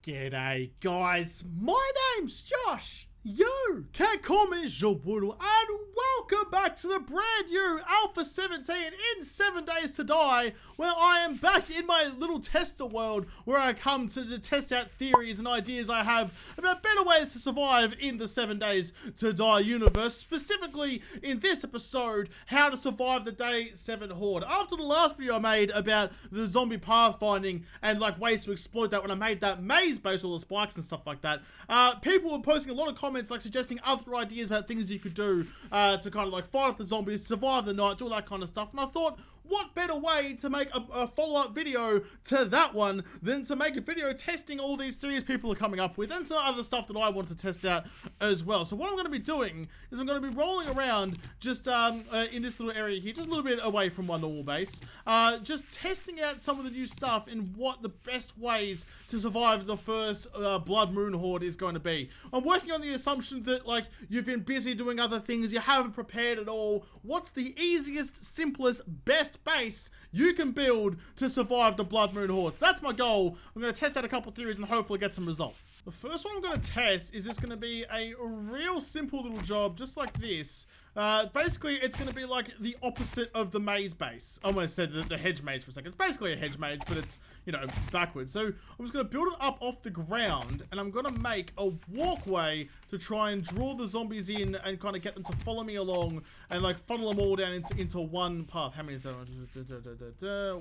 G'day guys, my name's Josh. You can call me Joboodle, and welcome back to the brand new Alpha 17 in 7 Days to Die, where I am back in my little tester world where I come to test out theories and ideas I have about better ways to survive in the 7 Days to Die universe. Specifically in this episode, how to survive the Day 7 Horde. After the last video I made about the zombie pathfinding and like ways to exploit that when I made that maze base, all the spikes and stuff like that, people were posting a lot of comments like suggesting other ideas about things you could do to kind of like fight off the zombies, survive the night, do all that kind of stuff. And I thought, what better way to make a follow-up video to that one than to make a video testing all these theories people are coming up with and some other stuff that I wanted to test out as well. So what I'm going to be doing is I'm going to be rolling around just in this little area here, just a little bit away from my normal base, just testing out some of the new stuff and what the best ways to survive the first Blood Moon Horde is going to be. I'm working on the assumption that like you've been busy doing other things, you haven't prepared at all. What's the easiest, simplest, best base you can build to survive the Blood Moon Horde? So that's my goal. I'm going to test out a couple theories and hopefully get some results. The first one I'm going to test is just going to be a real simple little job, just like this. Basically, it's going to be like the opposite of the maze base. I almost said the hedge maze for a second. It's basically a hedge maze, but it's, you know, backwards. So I'm just going to build it up off the ground, and I'm going to make a walkway to try and draw the zombies in and kind of get them to follow me along and like funnel them all down into one path. How many is that?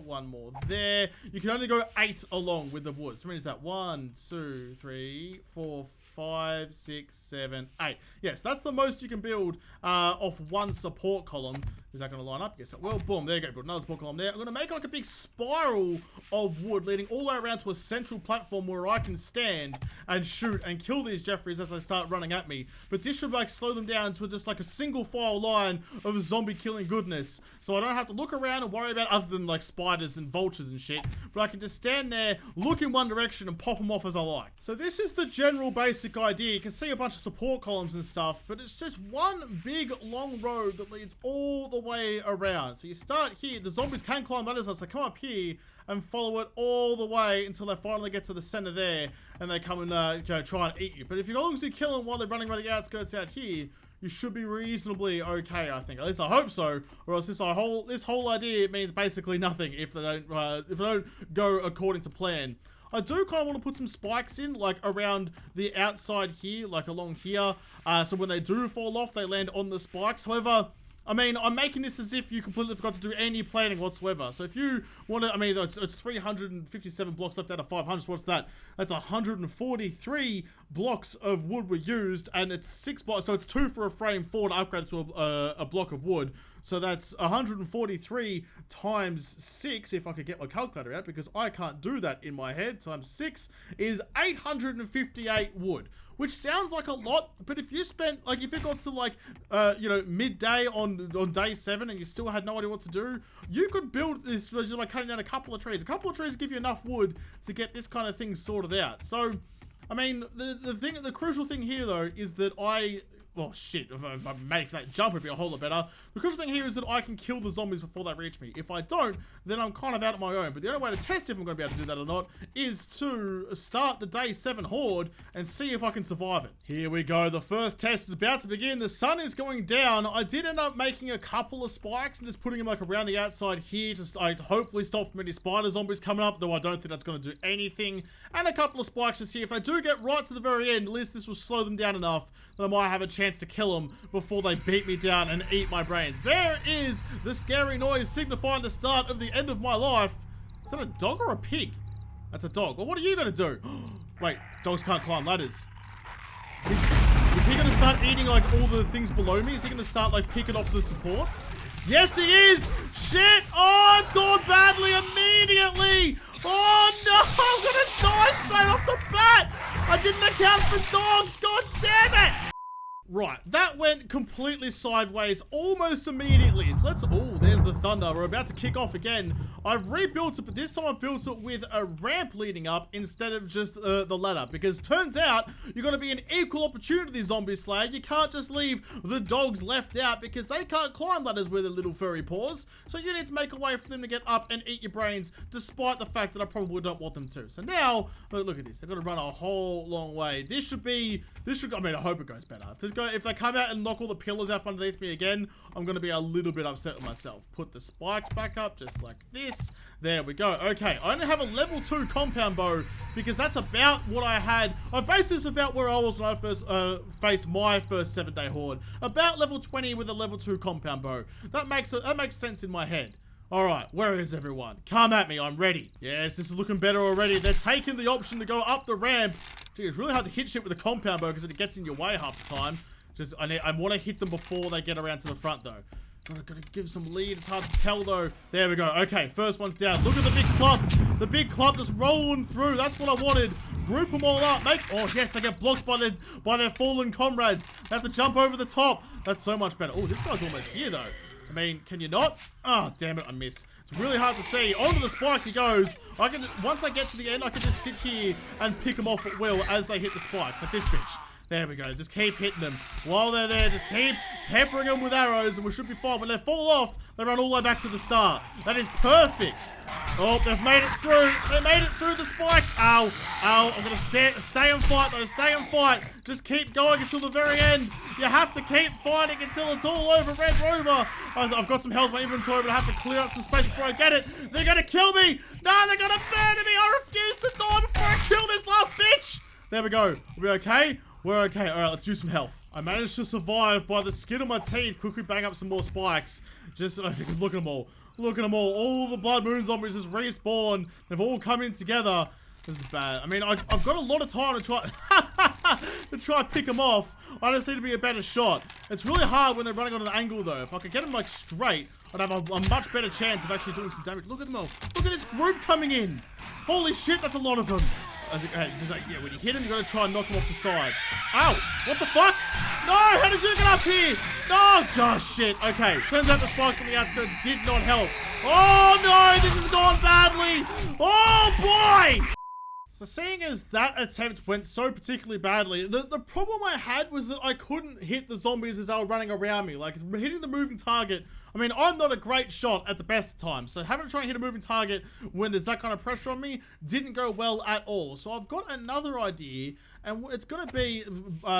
One more there. You can only go 8 along with the woods. How many is that? 1, 2, 3, 4, 5, 6, 7, 8. Yes, that's the most you can build off one support column. Is that going to line up? Yes, well, boom, there you go. Build another support column there. I'm going to make like a big spiral of wood leading all the way around to a central platform where I can stand and shoot and kill these Jeffreys as they start running at me. But this should like slow them down to just like a single file line of zombie killing goodness. So I don't have to look around and worry about other than like spiders and vultures and shit. But I can just stand there, look in one direction and pop them off as I like. So this is the general basic idea. You can see a bunch of support columns and stuff, but it's just one big long road that leads all the way around. So you start here, the zombies can climb ladders, so they come up here and follow it all the way until they finally get to the center there and they come and try and eat you. But if you obviously kill them while they're running around the outskirts out here, you should be reasonably okay, I think. At least I hope so, or else this whole idea means basically nothing if they don't go according to plan. I do kind of want to put some spikes in, like around the outside here, like along here, so when they do fall off, they land on the spikes. However, I mean, I'm making this as if you completely forgot to do any planning whatsoever. So if you want to, I mean, it's 357 blocks left out of 500. So what's that? That's 143 blocks of wood were used, and it's 6 blocks. So it's 2 for a frame, 4 to upgrade it to a block of wood. So that's 143 times 6, if I could get my calculator out, because I can't do that in my head, times 6 is 858 wood, which sounds like a lot, but if you spent, like, if it got to, like, you know, midday on day 7 and you still had no idea what to do, you could build this just by cutting down a couple of trees. A couple of trees give you enough wood to get this kind of thing sorted out. So, I mean, the crucial thing here, though, is that well, shit, if I make that jump, it'd be a whole lot better. The crucial thing here is that I can kill the zombies before they reach me. If I don't, then I'm kind of out on my own. But the only way to test if I'm going to be able to do that or not is to start the Day 7 Horde and see if I can survive it. Here we go. The first test is about to begin. The sun is going down. I did end up making a couple of spikes and just putting them like around the outside here to hopefully stop from any spider zombies coming up, though I don't think that's going to do anything. And a couple of spikes just here. If they do get right to the very end, at least this will slow them down enough that I might have a chance to kill them before they beat me down and eat my brains. There is the scary noise signifying the start of the end of my life. Is that a dog or a pig? That's a dog. Well, what are you gonna do? Wait, dogs can't climb ladders. Is he gonna start eating like all the things below me? Is he gonna start like picking off the supports? Yes, he is! Shit! Oh, it's gone badly immediately! Oh no, I'm gonna die straight off the bat! I didn't account for dogs, god damn it! Right, that went completely sideways almost immediately. So let's, oh, there's the thunder. We're about to kick off again. I've rebuilt it, but this time I've built it with a ramp leading up instead of just the ladder. Because turns out, you've got to be an equal opportunity zombie slayer. You can't just leave the dogs left out because they can't climb ladders with their little furry paws. So you need to make a way for them to get up and eat your brains, despite the fact that I probably don't want them to. So now, look at this. They've got to run a whole long way. I mean, I hope it goes better. If they come out and knock all the pillars out from underneath me again, I'm going to be a little bit upset with myself. Put the spikes back up just like this. There we go. Okay, I only have a level 2 compound bow because that's about what I had. I based this about where I was when I first faced my first 7-day horde. About level 20 with a level 2 compound bow. That makes sense in my head. Alright, where is everyone? Come at me, I'm ready. Yes, this is looking better already. They're taking the option to go up the ramp. Gee, it's really hard to hit shit with a compound bow because it gets in your way half the time. I want to hit them before they get around to the front though. Gotta give some lead. It's hard to tell though. There we go. Okay, first one's down. Look at the big clump. The big clump just rolling through. That's what I wanted. Group them all up. Oh yes, they get blocked by their fallen comrades. They have to jump over the top. That's so much better. Oh, this guy's almost here though. I mean, can you not? Oh, damn it, I missed. It's really hard to see. Onto the spikes he goes. Once I get to the end, I can just sit here and pick them off at will as they hit the spikes, like this bitch. There we go. Just keep hitting them. While they're there, just keep peppering them with arrows and we should be fine. When they fall off, they run all the way back to the start. That is perfect. Oh, they've made it through. They made it through the spikes. Ow. Ow. I'm going to stay and fight, though. Stay and fight. Just keep going until the very end. You have to keep fighting until it's all over. Red Rover. I've got some health in my inventory, but I have to clear up some space before I get it. They're going to kill me. No, they're going to burn me. I refuse to die before I kill this last bitch. There we go. We'll be okay. We're okay. Alright, let's do some health. I managed to survive by the skin of my teeth. Quickly bang up some more spikes. Just because look at them all. Look at them all. All the Blood Moon zombies just respawn. They've all come in together. This is bad. I mean, I've got a lot of time to try to try pick them off. I just need to be a better shot. It's really hard when they're running on an angle though. If I could get them like straight, I'd have a much better chance of actually doing some damage. Look at them all. Look at this group coming in. Holy shit, that's a lot of them. I think, just like, yeah, when you hit him, you gotta try and knock him off the side. Ow! What the fuck? No! How did you get up here? No! Oh, shit. Okay. Turns out the spikes on the outskirts did not help. Oh, no! This has gone badly! Oh, boy! So seeing as that attempt went so particularly badly, the problem I had was that I couldn't hit the zombies as they were running around me. Like, hitting the moving target, I mean, I'm not a great shot at the best of times, so having to try and hit a moving target when there's that kind of pressure on me didn't go well at all. So I've got another idea, and it's going to be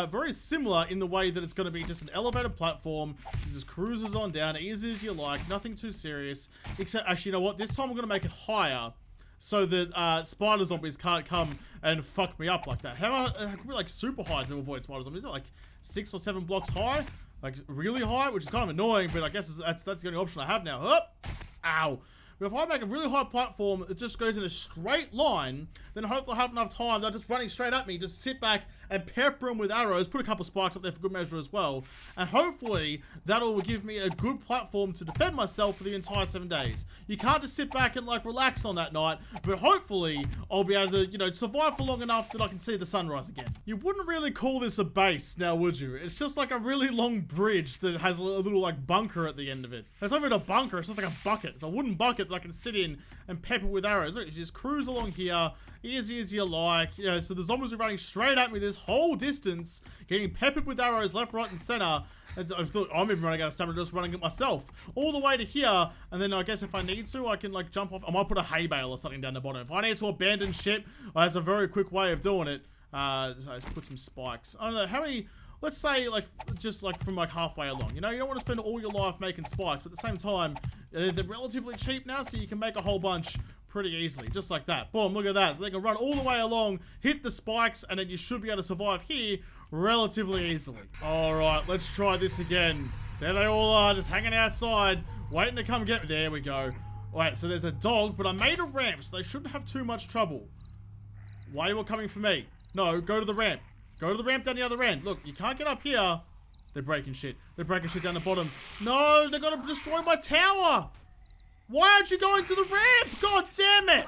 very similar in the way that it's going to be just an elevated platform. It just cruises on down, easy as you like, nothing too serious. Except, actually, you know what? This time I'm going to make it higher, so that spider zombies can't come and fuck me up like that. How can we like super high to avoid spider zombies? Is it like 6 or 7 blocks high? Like really high, which is kind of annoying, but I guess that's the only option I have now. Hup! Ow! But if I make a really high platform that just goes in a straight line, then hopefully I'll have enough time. They're just running straight at me. Just sit back and pepper them with arrows. Put a couple spikes up there for good measure as well. And hopefully that'll give me a good platform to defend myself for the entire 7 days. You can't just sit back and like relax on that night, but hopefully I'll be able to, you know, survive for long enough that I can see the sunrise again. You wouldn't really call this a base now, would you? It's just like a really long bridge that has a little like bunker at the end of it. It's not even a bunker, it's just like a bucket. It's a wooden bucket that I can sit in and pepper with arrows. Look, you just cruise along here, easy as you like. You know, so the zombies are running straight at me this whole distance, getting peppered with arrows left, right, and center. And I thought I'm even running out of stamina just running it myself. All the way to here, and then I guess if I need to, I can like jump off. I might put a hay bale or something down the bottom. If I need to abandon ship, that's a very quick way of doing it. So I just put some spikes. I don't know, how many... Let's say, like, just, like, from, like, halfway along. You know, you don't want to spend all your life making spikes, but at the same time, they're relatively cheap now, so you can make a whole bunch pretty easily. Just like that. Boom, look at that. So they can run all the way along, hit the spikes, and then you should be able to survive here relatively easily. Alright, let's try this again. There they all are, just hanging outside, waiting to come get me. There we go. Wait, so there's a dog, but I made a ramp, so they shouldn't have too much trouble. Why are you all coming for me? No, go to the ramp. Go to the ramp down the other end. Look, you can't get up here. They're breaking shit. They're breaking shit down the bottom. No, they're gonna destroy my tower. Why aren't you going to the ramp? God damn it.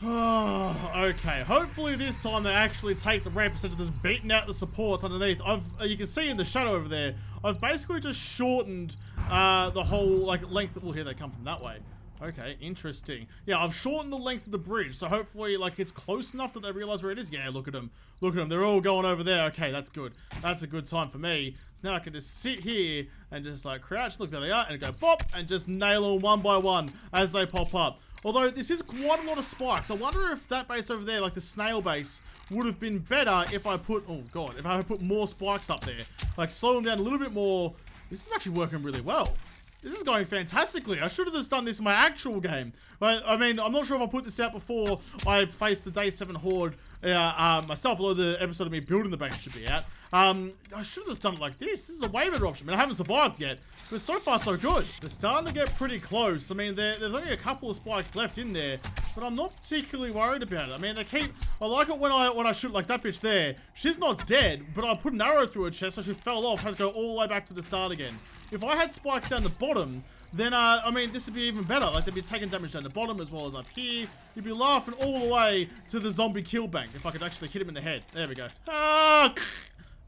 Okay, hopefully this time they actually take the ramp instead of just beating out the supports underneath. You can see in the shadow over there, I've basically just shortened the whole like length. Well, here they come from that way. Okay, interesting. Yeah, I've shortened the length of the bridge, so hopefully like it's close enough that they realize where it is. Yeah, look at them. Look at them. They're all going over there. Okay, that's good. That's a good time for me. So now I can just sit here and just like crouch, look, there they are, and go pop, and just nail them one by one as they pop up. Although this is quite a lot of spikes. I wonder if that base over there, like the snail base, would have been better if I put, oh god, if I had put more spikes up there. Like slow them down a little bit more. This is actually working really well. This is going fantastically. I should have just done this in my actual game. But, I mean, I'm not sure if I put this out before I faced the Day 7 Horde myself, although the episode of me building the base should be out. I should have just done it like this. This is a way better option. I mean, I haven't survived yet, but so far so good. They're starting to get pretty close. I mean, there's only a couple of spikes left in there, but I'm not particularly worried about it. I mean, I like it when I shoot like that bitch there. She's not dead, but I put an arrow through her chest, so she fell off, has to go all the way back to the start again. If I had spikes down the bottom, then, I mean, this would be even better. Like, they'd be taking damage down the bottom as well as up here. You'd be laughing all the way to the zombie kill bank if I could actually hit him in the head. There we go. Ah!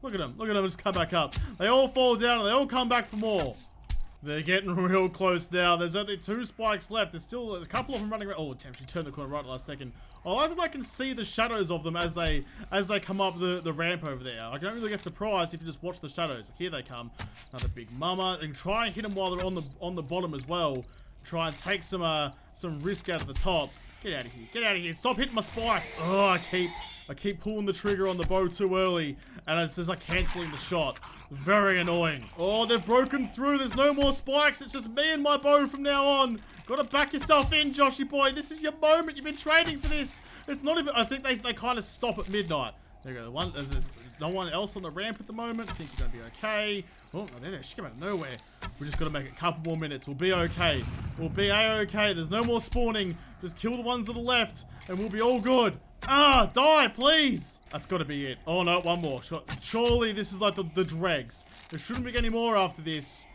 Look at them. Look at them just come back up. They all fall down and they all come back for more. They're getting real close now. There's only 2 spikes left. There's still a couple of them running around. Oh, damn, she turned the corner right at the last second. I like that I can see the shadows of them as they come up the ramp over there. I don't really get surprised if you just watch the shadows. Here they come. Another big mama. And try and hit them while they're on the bottom as well. Try and take some risk out of the top. Get out of here. Get out of here. Stop hitting my spikes. Oh, I keep pulling the trigger on the bow too early, and it's just like cancelling the shot. Very annoying. Oh, they've broken through. There's no more spikes. It's just me and my bow from now on. Gotta back yourself in, Joshy boy. This is your moment. You've been training for this. It's not even, I think they kind of stop at midnight. There you go. There's no one else on the ramp at the moment. I think you're gonna be okay. Oh, no, there. She came out of nowhere. We just gotta make it a couple more minutes. We'll be okay. We'll be a-okay. There's no more spawning. Just kill the ones that are left, and we'll be all good. Ah, die, please. That's gotta be it. Oh no, one more. Surely this is like the dregs. There shouldn't be any more after this.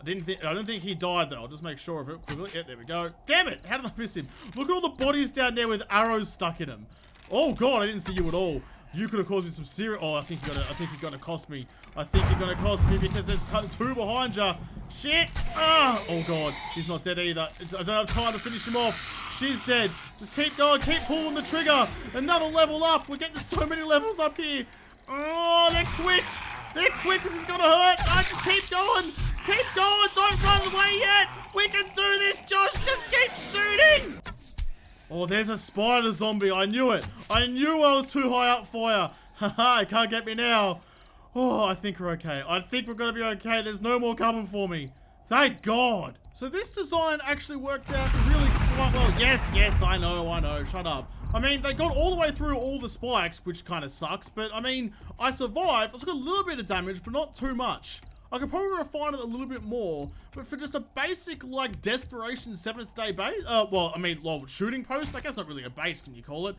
I don't think he died though. I'll just make sure of it quickly. Yeah, there we go. Damn it! How did I miss him? Look at all the bodies down there with arrows stuck in them. Oh god, I didn't see you at all. You could have caused me some serious. Oh, I think you're gonna cost me. I think you're gonna cost me because there's 2 behind you. Shit! Ah! Oh god, he's not dead either. I don't have time to finish him off. She's dead. Just keep going. Keep pulling the trigger. Another level up. We're getting so many levels up here. Oh, they're quick. They're quick. This is gonna hurt. I just keep going. Keep going. Don't run away yet. We can do this, Josh. Just keep shooting. Oh, there's a spider zombie. I knew it. I knew I was too high up for you. Haha, can't get me now. Oh, I think we're okay. I think we're gonna be okay. There's no more coming for me. Thank God. So this design actually worked out really quite well. Yes, I know. Shut up. I mean, they got all the way through all the spikes, which kind of sucks. But, I mean, I survived. I took a little bit of damage, but not too much. I could probably refine it a little bit more, but for just a basic, like, desperation 7th day base, shooting post, I guess not really a base, can you call it?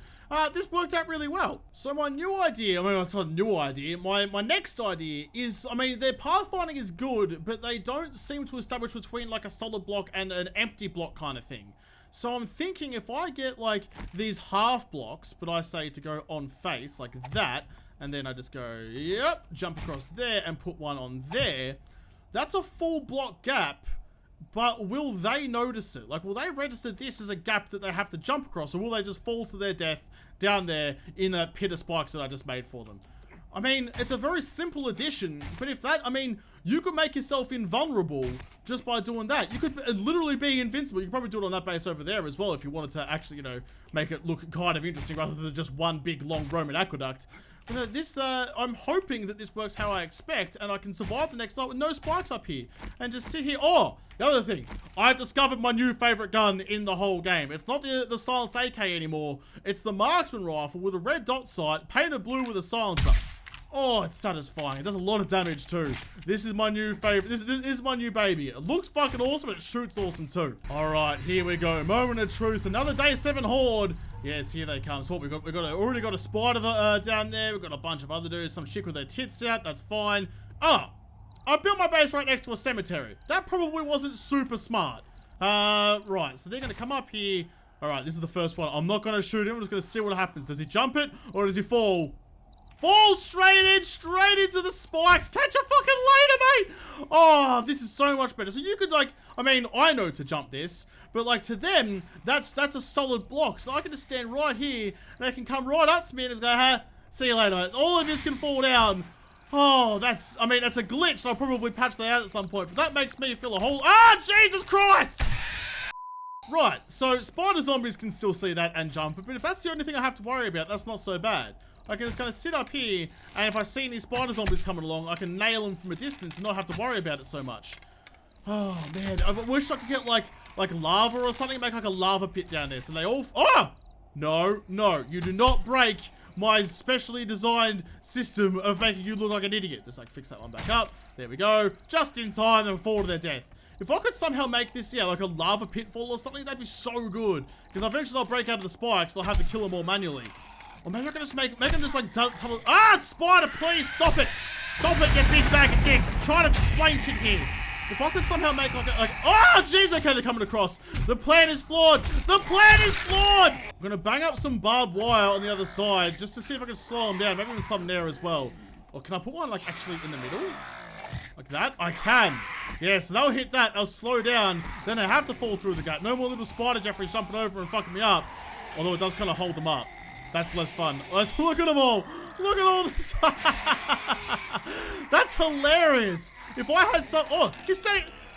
This worked out really well. So my new idea, I mean, it's not a new idea, my next idea is, I mean, their pathfinding is good, but they don't seem to establish between, like, a solid block and an empty block kind of thing. So I'm thinking if I get, like, these half blocks, but I say to go on face, like that, and then I just go, yep, jump across there and put one on there. That's a full block gap, but will they notice it? Like, will they register this as a gap that they have to jump across, or will they just fall to their death down there in that pit of spikes that I just made for them? I mean, it's a very simple addition, but if that, I mean, you could make yourself invulnerable just by doing that. You could literally be invincible. You could probably do it on that base over there as well if you wanted to actually, you know, make it look kind of interesting rather than just one big long Roman aqueduct. You know, this, I'm hoping that this works how I expect and I can survive the next night with no spikes up here and just sit here. Oh, the other thing, I've discovered my new favorite gun in the whole game. It's not the silenced AK anymore. It's the marksman rifle with a red dot sight painted blue with a silencer. Oh, it's satisfying. It does a lot of damage too. This is my new favorite. This is my new baby. It looks fucking awesome and it shoots awesome too. Alright, here we go. Moment of truth. Another Day 7 Horde. Yes, here they come. So what we've already got a spider down there. We've got a bunch of other dudes. Some chick with their tits out. That's fine. Oh, I built my base right next to a cemetery. That probably wasn't super smart. Right, so they're going to come up here. Alright, this is the first one. I'm not gonna shoot him. I'm just gonna see what happens. Does he jump it or does he fall? Fall straight into the spikes. Catch a fucking later, mate. Oh, this is so much better. So you could like, I mean, I know to jump this, but like to them, that's a solid block. So I can just stand right here and they can come right up to me and just go, ha, see you later, mate. All of this can fall down. Oh, that's, I mean, that's a glitch. So I'll probably patch that out at some point, but that makes me feel a whole, Jesus Christ. Right, so spider zombies can still see that and jump it, but if that's the only thing I have to worry about, that's not so bad. I can just kind of sit up here, and if I see any spider zombies coming along, I can nail them from a distance and not have to worry about it so much. Oh, man. I wish I could get, like lava or something, make, like, a lava pit down there, so they all... Oh! No, no. You do not break my specially designed system of making you look like an idiot. Just, like, fix that one back up. There we go. Just in time, they'll fall to their death. If I could somehow make this, yeah, like a lava pitfall or something, that'd be so good. Because eventually I'll break out of the spikes, and I'll have to kill them all manually. Or maybe I can just make them just like tunnel. Spider, please stop it! Stop it, you big bag of dicks! I'm trying to explain shit here. If I could somehow make like jeez, okay, they're coming across. The plan is flawed. The plan is flawed. I'm gonna bang up some barbed wire on the other side just to see if I can slow them down. Maybe there's some there as well. Or can I put one like actually in the middle? Like that? I can. Yeah, so they'll hit that. They'll slow down. Then they have to fall through the gap. No more little spider Jeffrey's jumping over and fucking me up. Although it does kind of hold them up. That's less fun. Let's look at them all. Look at all this. That's hilarious. If I had some... Oh,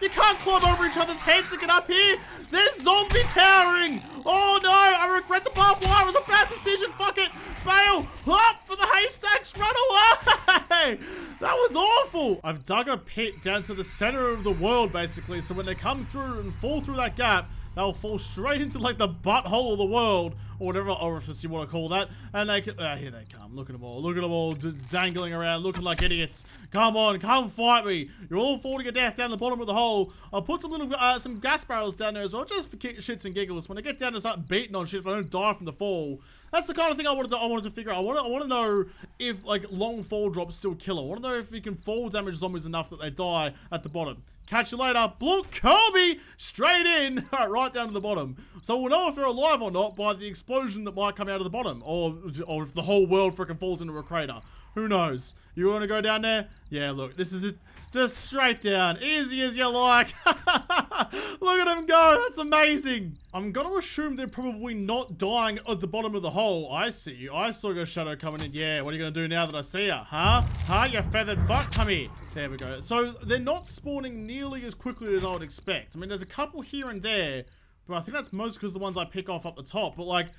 you can't climb over each other's heads to get up here. There's zombie towering. Oh no, I regret the barbed wire. It was a bad decision. Fuck it. Bail. Up for the haystacks. Run away. That was awful. I've dug a pit down to the center of the world, basically. So when they come through and fall through that gap, they'll fall straight into like the butthole of the world, or whatever orifice you want to call that, and they can, here they come. Look at them all dangling around, looking like idiots. Come on, come fight me. You're all falling to death down the bottom of the hole. I'll put some little, some gas barrels down there as well, just for shits and giggles. When I get down and start beating on shit, if I don't die from the fall. That's the kind of thing I wanted to figure out. I want to know if like long fall drops still kill them. I want to know if you can fall damage zombies enough that they die at the bottom. Catch you later. Block Kobe straight in. Right down to the bottom. So we'll know if they're alive or not by the explosion that might come out of the bottom. Or if the whole world freaking falls into a crater. Who knows? You want to go down there? Yeah, look. This is it. Just straight down. Easy as you like. Look at them go. That's amazing. I'm going to assume they're probably not dying at the bottom of the hole. I see you. I saw your shadow coming in. Yeah, what are you going to do now that I see you? Huh? Huh, you feathered fuck? Come here. There we go. So they're not spawning nearly as quickly as I would expect. I mean, there's a couple here and there, but I think that's most because the ones I pick off up the top. But like,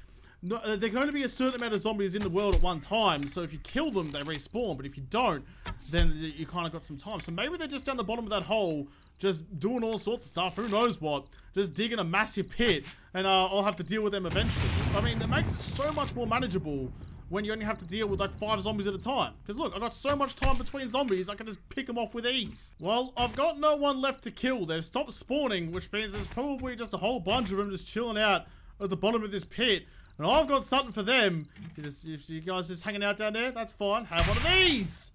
no, there can only be a certain amount of zombies in the world at one time, so if you kill them, they respawn, but if you don't, then you kind of got some time. So maybe they're just down the bottom of that hole, just doing all sorts of stuff, who knows what, just digging a massive pit, and I'll have to deal with them eventually. I mean, it makes it so much more manageable when you only have to deal with like 5 zombies at a time. Because look, I've got so much time between zombies, I can just pick them off with ease. Well, I've got no one left to kill. They've stopped spawning, which means there's probably just a whole bunch of them just chilling out at the bottom of this pit. And I've got something for them. If you guys just hanging out down there, that's fine. Have one of these.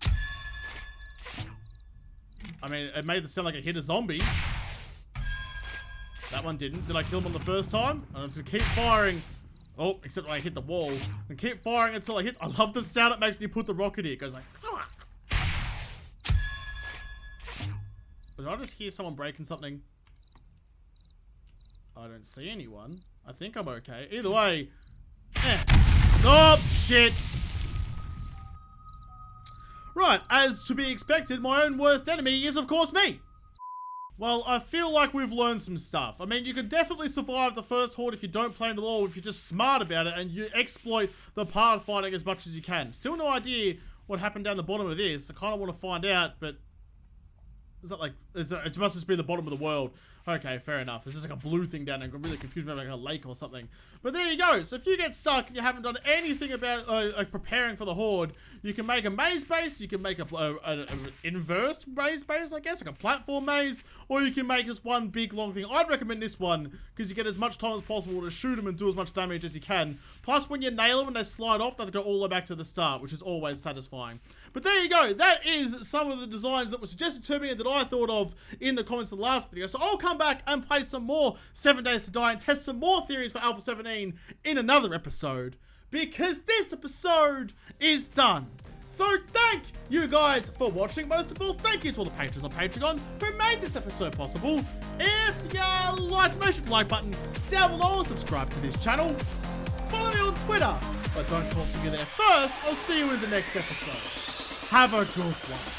I mean, it made it sound like it hit a zombie. That one didn't. Did I kill him on the first time? I have to keep firing. Oh, except when I hit the wall. And keep firing until I hit. I love the sound it makes when you put the rocket in. It goes like... Did I just hear someone breaking something? I don't see anyone. I think I'm okay. Either way... Oh, shit. Right, as to be expected, my own worst enemy is, of course, me. Well, I feel like we've learned some stuff. I mean, you can definitely survive the first horde if you don't plan at all, if you're just smart about it and you exploit the pathfinding as much as you can. Still no idea what happened down the bottom of this. I kind of want to find out, but... Is that like... It must just be the bottom of the world. Okay, fair enough. There's just like a blue thing down there. I'm really confused about like a lake or something. But there you go. So if you get stuck and you haven't done anything about preparing for the horde, you can make a maze base, you can make a inverse maze base, I guess, like a platform maze, or you can make just one big long thing. I'd recommend this one because you get as much time as possible to shoot them and do as much damage as you can. Plus, when you nail them and they slide off, they have to go all the way back to the start, which is always satisfying. But there you go. That is some of the designs that were suggested to me and that I thought of in the comments of the last video. So I'll come come back and play some more 7 Days to Die and test some more theories for Alpha 17 in another episode, because this episode is done. So thank you guys for watching. Most of all, thank you to all the patrons on Patreon who made this episode possible. If you liked, smash the like button down below and subscribe to this channel. Follow me on Twitter, but don't talk to me there first. I'll see you in the next episode. Have a good one.